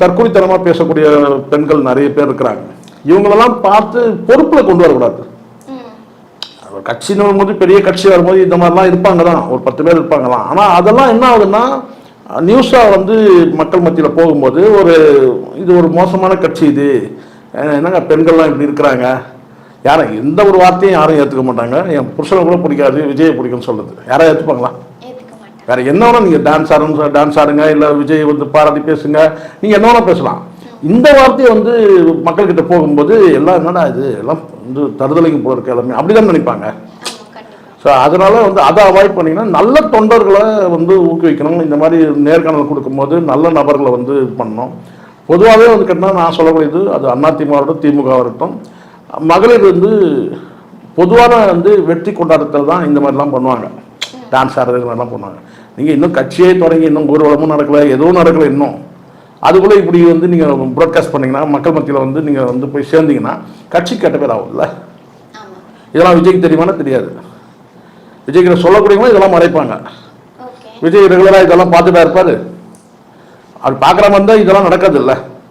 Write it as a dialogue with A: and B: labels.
A: தற்கொலைத்தனமாக பேசக்கூடிய பெண்கள் நிறைய பேர் இருக்கிறாங்க. இவங்களெல்லாம் பார்த்து பொறுப்பில் கொண்டு வரக்கூடாது. கட்சின்னு வரும்போது பெரிய கட்சி வரும்போது இந்த மாதிரிலாம் இருப்பாங்க தான், ஒரு 10 பேர் இருப்பாங்களாம். ஆனால் அதெல்லாம் என்ன ஆகுதுன்னா நியூஸாக வந்து மக்கள் மத்தியில் போகும்போது இது ஒரு மோசமான கட்சி, இது என்னங்க பெண்கள்லாம் இப்படி இருக்கிறாங்க, யாரும் எந்த ஒரு வார்த்தையும் யாரும் ஏற்றுக்க மாட்டாங்க. என் புருஷனை கூட பிடிக்காது, விஜயை பிடிக்கும்னு சொல்லுது, யாராவது ஏற்றுப்பாங்களா? வேற என்ன வேணா நீங்கள் டான்ஸ் ஆடுங்க, இல்லை விஜய் வந்து பாராட்டி பேசுங்க, நீங்கள் என்ன வேணா பேசலாம். இந்த வார்த்தையை வந்து மக்கள்கிட்ட போகும்போது எல்லாம் என்னடா இது எல்லாம் வந்து தருதலைங்க போல இருக்க எல்லாமே அப்படிதான் நினைப்பாங்க. ஸோ அதனால வந்து அதை அவாய்ட் பண்ணிங்கன்னா நல்ல தொண்டர்களை வந்து ஊக்குவிக்கணும். இந்த மாதிரி நேர்காணல் கொடுக்கும்போது நல்ல நபர்களை வந்து இது பண்ணணும். பொதுவாகவே வந்து கேட்டால் நான் சொல்லக்கூடியது அது அதிமுக திமுக இருக்கட்டும், மகளிர் வந்து பொதுவான வந்து வெற்றி கொண்டாட்டத்தில் தான் இந்த மாதிரிலாம் பண்ணுவாங்க, டான்ஸ் ஆடுறது இது மாதிரிலாம் பண்ணுவாங்க. நீங்கள் இன்னும் கட்சியே தொடங்கி இன்னும் ஊர்வலமும் நடக்கலை, எதுவும் நடக்கலை இன்னும், அதுக்குள்ளே இப்படி வந்து நீங்கள் ப்ராட்காஸ்ட் பண்ணிங்கன்னா மக்கள் மத்தியில் வந்து நீங்கள் வந்து போய் சேர்ந்தீங்கன்னா கட்சி கெட்ட பேர் ஆகும்ல. இதெல்லாம் விஜய்க்கு தெரியுமானா தெரியாது. விஜய்கிட்ட சொல்லக்கூடியவங்க இதெல்லாம் மறைப்பாங்க. விஜய் ரெகுலராக இதெல்லாம் பார்த்துட்டா இருப்பார். அப்படி பார்க்குற மாதிரி தான் இதெல்லாம் நடக்காது இல்லை.